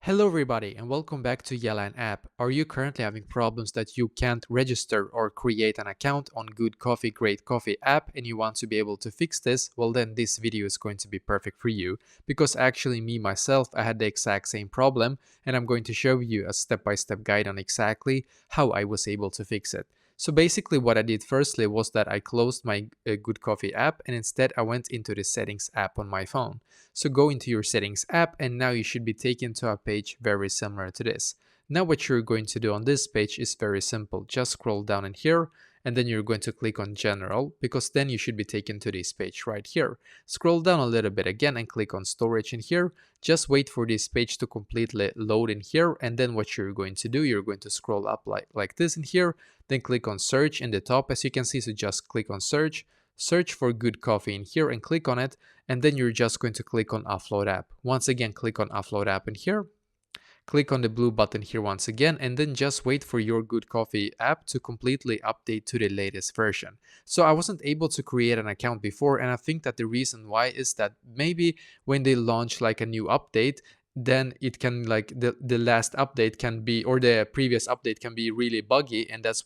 Hello everybody and welcome back to Yalan app. Are you currently having problems that you can't register or create an account on Good Coffee Great Coffee app and you want to be able to fix this? Well then this video is going to be perfect for you because actually me myself I had the exact same problem and I'm going to show you a step-by-step guide on exactly how I was able to fix it. So basically what I did firstly was that I closed my Good Coffee app and instead I went into the settings app on my phone. So go into your settings app and now you should be taken to a page very similar to this. Now what you're going to do on this page is very simple. Just scroll down in here and then you're going to click on general because then you should be taken to this page right here. Scroll down a little bit again and click on storage in here. Just wait for this page to completely load in here and then what you're going to do, you're going to scroll up like this in here, then click on search in the top as you can see. So just click on search for Good Coffee in here and click on it, and then you're just going to click on Offload App. Once again, click on Offload App in here. Click on the blue button here once again, and then just wait for your Good Coffee app to completely update to the latest version. So I wasn't able to create an account before, and I think that the reason why is that maybe when they launch like a new update, then it can like the last update can be, or the previous update can be really buggy, and that's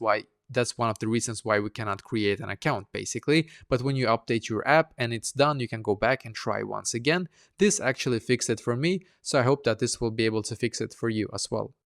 one of the reasons why we cannot create an account basically. But when you update your app and it's done, you can go back and try once again. This actually fixed it for me, so I hope that this will be able to fix it for you as well.